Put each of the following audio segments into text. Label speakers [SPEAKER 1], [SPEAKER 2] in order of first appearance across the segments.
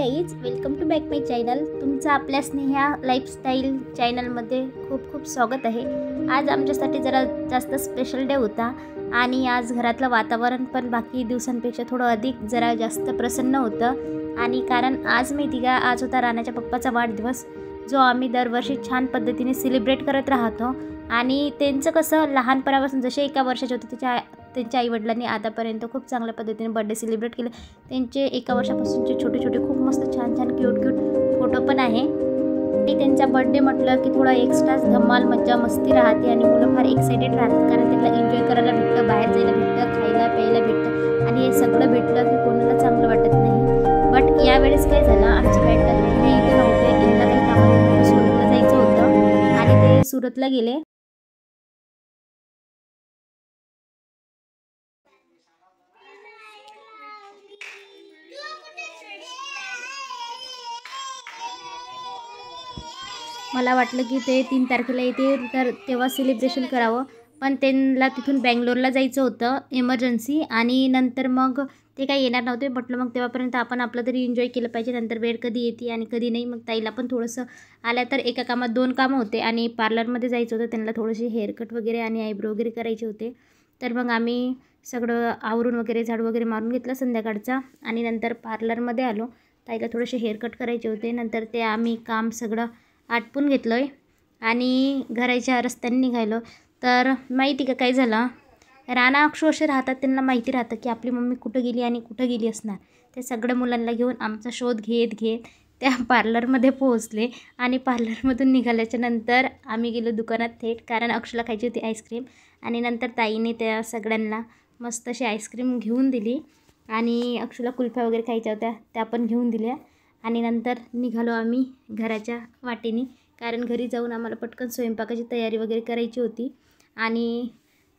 [SPEAKER 1] Guys, welcome to back my channel. तुमचं आपल्या Sneha lifestyle चॅनलमध्ये खूप खूप स्वागत आहे। आज आमच्यासाठी जरा जास्त स्पेशल डे होता आणि आज घरातलं वातावरण पण बाकी दिवसांपेक्षा थोडं अधिक जरा जास्त प्रसन्न होतं। आणि कारण आज माहिती का, आज होता रानाच्या पप्पाचा वाढदिवस, जो आम्ही दरवर्षी छान पद्धतीने सेलिब्रेट करत राहतो। आणि त्यांचं कसं लहानपणापासून जसे 1 वर्षाचे होते त्यांच्या आईवडिलांनी आतापर्यंत खूप चांगल्या पद्धतीने बर्थडे सेलिब्रेट केले। त्यांचे 1 वर्षापासूनचे छोटे छोटे खूप मस्त छान छान क्यूट फोटो पण आहे। आणि त्यांचा बर्थडे म्हटलं की थोडा एक्स्ट्राच धमाल मज्जा मस्ती राहते आणि मुलं फार एक्साइटेड राहतात, कारण त्यांना एन्जॉय करायला भेटतं, बाहेर जायला भेटतं, खायला प्यायला भेटतं आणि हे सगळं भेटलं की कोणाला चांगलं वाटत नाही। बट यावेळेस काय झालं, आमचे बॅटर हे इथे नव्हते, त्यांना काही कामानिमित्त सुरतला जायचं होतं आणि ते सुरतला गेले। मला वाटलं की ते 3 तारखेला येते तर तेव्हा सेलिब्रेशन करावं, पण त्यांना तिथून बँगलोरला जायचं होतं इमर्जन्सी आणि नंतर मग ते काही येणार नव्हते। म्हटलं मग तेव्हापर्यंत आपण आपलं तरी एन्जॉय केलं पाहिजे, नंतर वेळ कधी येते आणि कधी नाही। मग ताईला पण थोडंसं आल्या तर एका कामात 2 कामं होते आणि पार्लरमध्ये जायचं होतं, त्यांना थोडेसे हेअरकट वगैरे आणि आयब्रो वगैरे करायचे होते। तर मग आम्ही सगळं आवरून वगैरे झाडू वगैरे मारून घेतलं संध्याकाळचा आणि नंतर पार्लरमध्ये आलो। ताईला थोडेसे हेअरकट करायचे होते, नंतर ते आम्ही काम सगळं आटपून घेतलं आहे आणि घराच्या रस्त्याने निघालो। तर माहिती का काय झालं, राना अक्षू असे राहतात, त्यांना माहिती राहतं की आपली मम्मी कुठं गेली आणि कुठं गेली असणार। ते सगळ्या मुलांना घेऊन आमचा शोध घेत त्या पार्लरमध्ये पोहोचले आणि पार्लरमधून निघाल्याच्या नंतर आम्ही गेलो दुकानात थेट, कारण अक्षूला खायची होती आईस्क्रीम। आणि नंतर ताईने त्या सगळ्यांना मस्त अशी आईस्क्रीम घेऊन दिली आणि अक्षूला कुल्फ्या वगैरे खायच्या होत्या, त्या पण घेऊन दिल्या। आणि नंतर निघालो आम्ही घराच्या वाटेने, कारण घरी जाऊन आम्हाला पटकन स्वयंपाकाची तयारी वगैरे करायची होती आणि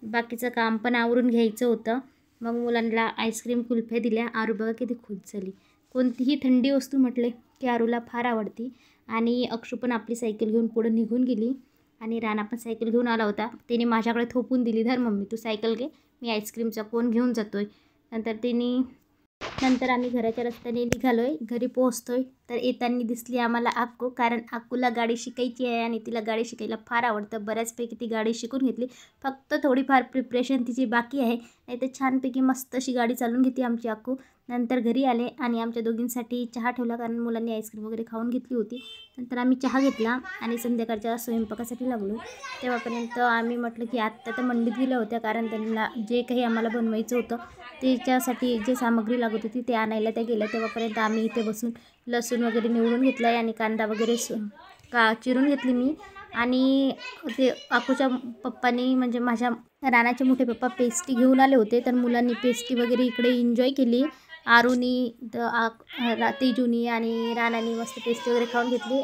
[SPEAKER 1] बाकीचं काम पण आवरून घ्यायचं होतं। मग मुलांना आईस्क्रीम कुल्फ्या दिल्या। आरू बघा किती खुश झाली, कोणतीही थंडी वस्तू म्हटले की आरूला फार आवडती। आणि अक्षू पण आपली सायकल घेऊन पुढं निघून गेली आणि राणा पण सायकल घेऊन आला होता, त्याने माझ्याकडे थोपून दिली, धर मम्मी तू सायकल घे, मी आईस्क्रीमचा कोन घेऊन जातोय। नंतर आम्ही घराच्या रस्त्याने निघालोय, घरी पोहोचतोय तर येताना दिसली आम्हाला आक्कू, कारण आक्कूला गाडी शिकायची आहे आणि तिला गाडी शिकायला फार आवडतं। बऱ्याचपैकी ती गाडी शिकून घेतली, फक्त थोडीफार प्रिपरेशन तिची बाकी आहे, नाही तर छानपैकी मस्त अशी गाडी चालवून घेते आमची आक्कू। नंतर घरी आले आणि आमच्या दोघींसाठी चहा ठेवला, कारण मुलांनी आईस्क्रीम वगैरे खाऊन घेतली होती। नंतर आम्ही चहा घेतला आणि संध्याकाळच्या स्वयंपाकासाठी लागलो। तेव्हापर्यंत आम्ही म्हटलं की आत्ता तर मंडीत गेल्या होत्या, कारण त्यांना जे काही आम्हाला बनवायचं होतं त्याच्यासाठी जे सामग्री लागत होती ते आणायला त्या गेल्या। तेव्हापर्यंत आम्ही इथे बसून लसूण वगैरे निवडून घेतला आहे आणि कांदा वगैरे चिरून घेतली मी। आणि ते आकूच्या पप्पांनी म्हणजे माझ्या रानाचे मोठे पप्पा पेस्टी घेऊन आले होते, तर मुलांनी पेस्टी वगैरे इकडे एन्जॉय केली। आरूनी तेजूनी आणि रानानी मस्त पेस्टी वगैरे खाऊन घेतली।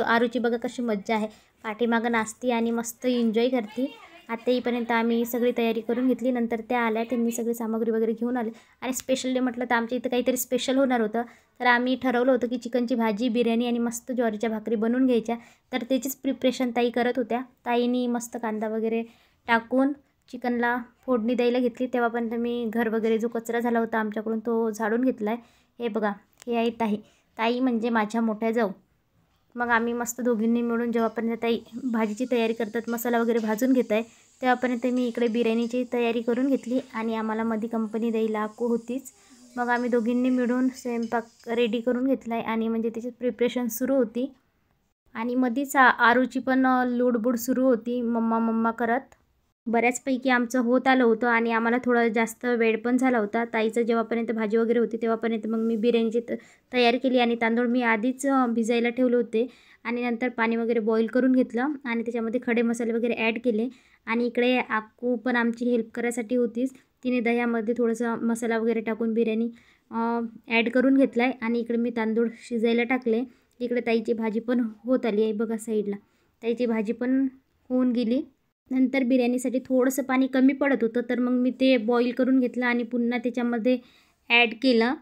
[SPEAKER 1] आरूची बघा कशी मज्जा आहे, पाठीमागं नाचती आणि मस्त एन्जॉय करते। आता येईपर्यंत आम्ही सगळी तयारी करून घेतली। नंतर त्या आल्या, त्यांनी सगळी सामग्री वगैरे घेऊन आले आणि स्पेशल डे म्हटलं तर आमच्या इथं काहीतरी स्पेशल होणार होतं, तर आम्ही ठरवलं होतं की चिकनची भाजी, बिर्याणी आणि मस्त ज्वारीच्या भाकरी बनवून घ्यायच्या। तर त्याचीच प्रिपरेशन ताई करत होत्या। ताईनी मस्त कांदा वगैरे टाकून चिकनला फोडणी द्यायला घेतली। तेव्हापर्यंत मी घर वगैरे जो कचरा झाला होता आमच्याकडून तो झाडून घेतला आहे। हे बघा, हे आहे ताई म्हणजे माझ्या मोठ्या जाऊ। मग आम्ही मस्त दोघींनी मिळून जेव्हापर्यंत ताई भाजीची तयारी करतात, मसाला वगैरे भाजून घेत आहे, तेव्हापर्यंत मी इकडे बिर्याणीची तयारी करून घेतली आणि आम्हाला मध्ये कंपनी द्यायला आकू होतीच। मग आम्ही दोघींनी मिळून स्वयंपाक रेडी करून घेतला आहे आणि म्हणजे त्याची प्रिपरेशन सुरू होती आणि मध्येच आरूची पण लूडबूड सुरू होती मम्मा करत। बऱ्याचपैकी आमचं होत आलं होतं आणि आम्हाला थोडा जास्त वेळ पण झाला होता। ताईचं जेव्हापर्यंत भाजी वगैरे होती तेव्हापर्यंत मग मी बिर्याणीची तयारी केली आणि तांदूळ मी आधीच भिजायला ठेवले होते आणि नंतर पाणी वगैरे बॉईल करून घेतलं आणि त्याच्यामध्ये खडे मसाले वगैरे ॲड केले। आणि इकडे आक्कू पण आमची हेल्प करायसाठी होतीच, तिने दह्यामध्ये थोडंसं मसाला वगैरे टाकून बिर्याणी ॲड करून घेतला आहे आणि इकडे मी तांदूळ शिजायला टाकले। इकडे ताईची भाजी पण होत आली आहे बघा, साईडला ताईची भाजी पण होऊन गेली। नंतर बिर्याणीसाठी थोडंसं पाणी कमी पडत होतं, तर मग मी ते बॉईल करून घेतलं आणि पुन्हा त्याच्यामध्ये ॲड केलं।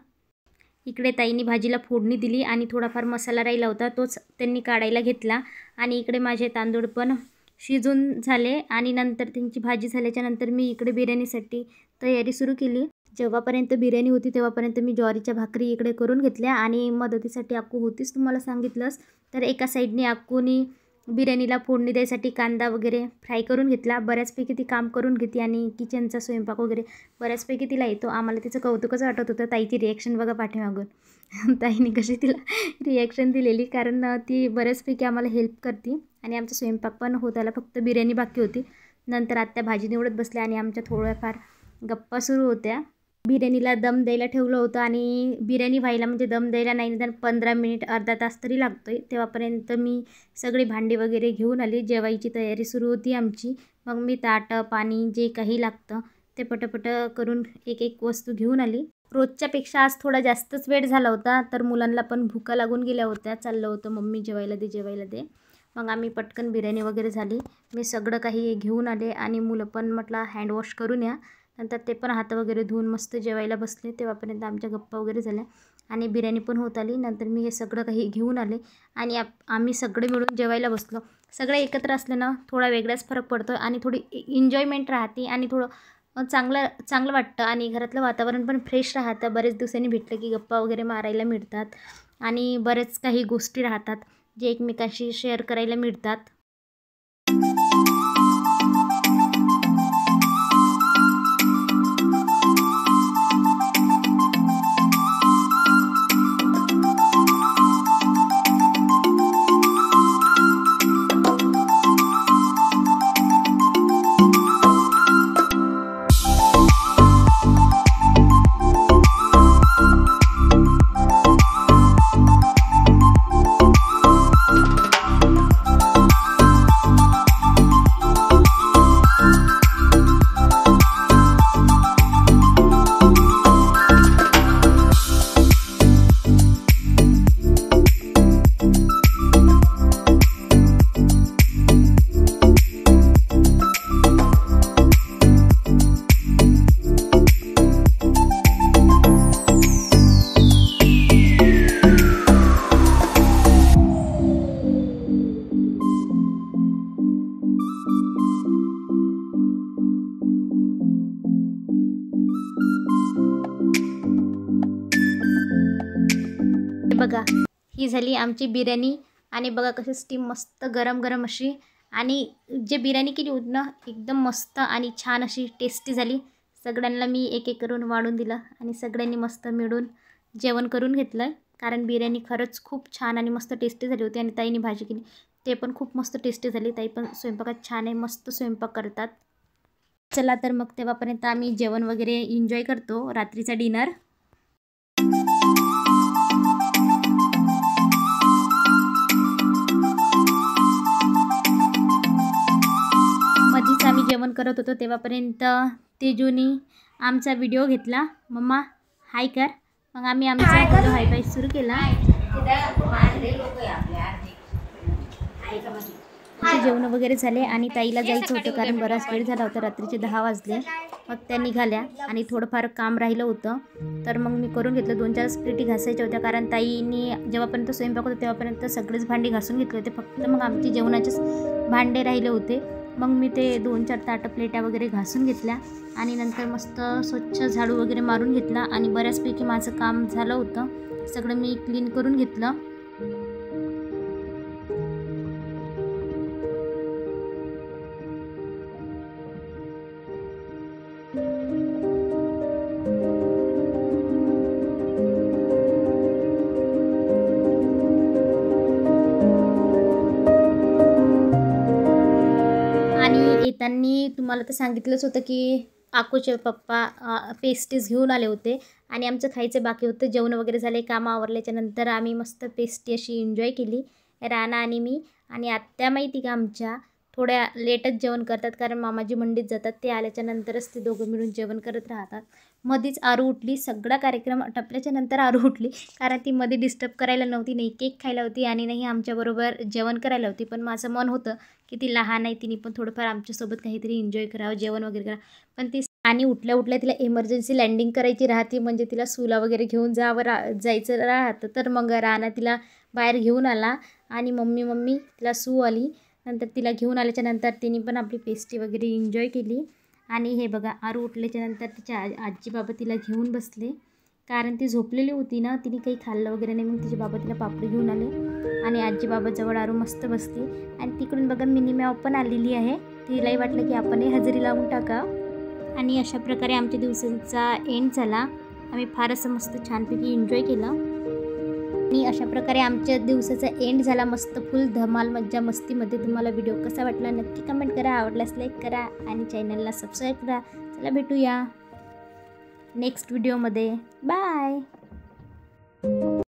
[SPEAKER 1] इकडे ताईंनी भाजीला फोडणी दिली आणि थोडाफार मसाला राहिला होता तोच त्यांनी काढायला घेतला आणि इकडे माझे तांदूळ पण शिजून झाले आणि नंतर त्यांची भाजी झाल्याच्या नंतर मी इकडे बिर्याणीसाठी तयारी सुरू केली। जेव्हापर्यंत बिर्याणी होती तेव्हापर्यंत मी ज्वारीच्या भाकरी इकडे करून घेतल्या आणि मदतीसाठी अक्कू होतीच तुम्हाला सांगितलंच. तर एका साईडने अक्कूनी बिर्याणीला फोडणी द्यायसाठी कांदा वगैरे फ्राय करून घेतला. बऱ्याचपैकी ती काम करून घेते आणि किचनचा स्वयंपाक वगैरे बऱ्याचपैकी तिला येतो. आम्हाला तिचं कौतुकच वाटत होतं. ताईची रिॲक्शन बघा पाठीमागून. ताईने कशी तिला रिॲक्शन दिलेली, कारण ती बऱ्याचपैकी आम्हाला हेल्प करते आणि आमचा स्वयंपाक पण होत आला. फक्त बिर्याणी बाकी होती. नंतर आत्या भाजी निवडत बसल्या आणि आमच्या थोड्याफार गप्पा सुरू होत्या. बिर्याणीला दम द्यायला ठेवलं होतं आणि बिर्याणी व्हायला म्हणजे दम द्यायला नाही निदान 15 मिनिट अर्धा तास तरी लागतो आहे. तेव्हापर्यंत मी सगळी भांडी वगैरे घेऊन आली. जेवायची तयारी सुरू होती आमची. मग मी ताटं पाणी जे काही लागतं ते पटपट करून एक एक वस्तू घेऊन आली. रोजच्यापेक्षा आज थोडा जास्तच वेळ झाला होता. तर मुलांना पण भुका लागून गेल्या होत्या. चाललं होतं मम्मी जेवायला दे जेवायला दे. मग आम्ही पटकन बिर्याणी वगैरे झाली. मी सगळं काही घेऊन आले आणि मुलं पण म्हटलं हँडवॉश करून या. नंतर ते पण हात वगैरे धुवून मस्त जेवायला बसले. तेव्हापर्यंत आमच्या गप्पा वगैरे झाल्या आणि बिर्याणी पण होत आली. नंतर मी हे सगळं काही घेऊन आले आणि आम्ही सगळे मिळून जेवायला बसलो. सगळे एकत्र असल्यानं थोडा वेगळाच फरक पडतो आणि थोडी एन्जॉयमेंट राहते आणि थोडं चांगलं वाटतं आणि घरातलं वातावरण पण फ्रेश राहतं. बरेच दिवसांनी भेटलं की गप्पा वगैरे मारायला मिळतात आणि बरेच काही गोष्टी राहतात जे एकमेकांशी शेअर करायला मिळतात. बघा ही झाली आमची बिर्याणी आणि बघा कशी स्टीम मस्त गरम गरम अशी आणि जे बिर्याणी केली होती ना एकदम मस्त आणि छान अशी टेस्टी झाली. सगळ्यांना मी एक एक करून वाढून दिलं आणि सगळ्यांनी मस्त मिळून जेवण करून घेतलं. कारण बिर्याणी खरंच खूप छान आणि मस्त टेस्टी झाली होती आणि ताईने भाजी केली ते पण खूप मस्त टेस्टी झाली. ताई पण स्वयंपाकात छान आहे, मस्त स्वयंपाक करतात. चला तर मग तेव्हापर्यंत आम्ही जेवण वगैरे एन्जॉय करतो रात्रीचा डिनर. मध्येच आम्ही जेवण करत होतो तेव्हापर्यंत तेजूनी आमचा व्हिडिओ घेतला. मम्मा हाय कर. मग आम्ही आमचा व्हिडिओ हाय बाय सुरू केला. जेवण वगैरे झाले आणि ताईला जायचं होतं कारण बराच वेळ झाला होता. रात्रीचे 10 वाजले. मग त्या निघाल्या आणि थोडंफार काम राहिलं होतं तर मग मी करून घेतलं. 2-4 प्लेटी घासायच्या होत्या कारण ताईनी जेव्हापर्यंत स्वयंपाक होता तेव्हापर्यंत सगळेच भांडी घासून घेतले होते. फक्त मग आमचे जेवणाचेच भांडे राहिले होते. मग मी ते 2-4 ताटं प्लेट्या वगैरे घासून घेतल्या आणि नंतर मस्त स्वच्छ झाडू वगैरे मारून घेतला आणि बऱ्याचपैकी माझं काम झालं होतं. सगळं मी क्लीन करून घेतलं. आणि येताना तुम्हाला तर सांगितलंच होतं की आकूचे पप्पा पेस्टीज घेऊन आले होते आणि आमचं खायचं बाकी होतं. जेवण वगैरे झाले, कामं आवरल्याच्या नंतर आम्ही मस्त पेस्टी अशी एन्जॉय केली राणा आणि मी. आणि आत्या माहिती का आमच्या थोड्या लेटच जेवण करतात कारण मामाजी मंडीत जातात. ते आल्याच्या नंतरच ते दोघं मिळून जेवण करत राहतात. मध्येच आरू उठली. सगळा कार्यक्रम आटपल्याच्या नंतर आरू उठली कारण ती मध्ये डिस्टर्ब करायला नव्हती. नाही केक खायला होती आणि नाही आमच्याबरोबर जेवण करायला होती. पण माझं मन होतं की ती लहान आहे, तिने पण थोडंफार आमच्यासोबत काहीतरी एन्जॉय करावं, जेवण वगैरे करावं. पण ती आणि उठल्या तिला इमर्जन्सी लँडिंग करायची राहते म्हणजे तिला सूला वगैरे घेऊन जायचं राहतं. तर मग राणा तिला बाहेर घेऊन आला आणि मम्मी तिला सू आली. नंतर तिला घेऊन आल्याच्या नंतर तिने पण आपली पेस्टी वगैरे एन्जॉय केली आणि हे बघा आरू उठल्याच्यानंतर तिच्या आजी बाबा तिला घेऊन बसले, कारण ती झोपलेली होती ना, तिने काही खाल्लं वगैरे नाही. मग तिचे बाबा तिला पापडी घेऊन आले आणि आजी बाबाजवळ आरू मस्त बसली. आणि तिकडून बघा मिनी मॅव पण आलेली आहे. तिलाही वाटलं की आपणही हजेरी लावून टाका. आणि अशा प्रकारे आमच्या दिवसांचा एंड झाला. आम्ही फार असं मस्त छानपैकी एन्जॉय केलं आणि अशा प्रकारे आमच्या दिवसाचा एंड झाला मस्त फुल धमाल मज्जा मस्तीमध्ये. तुम्हाला व्हिडिओ कसा वाटला नक्की कमेंट करा, आवडल्यास लाईक करा आणि चॅनलला सबस्क्राईब करा. चला भेटूया नेक्स्ट व्हिडिओमध्ये. बाय.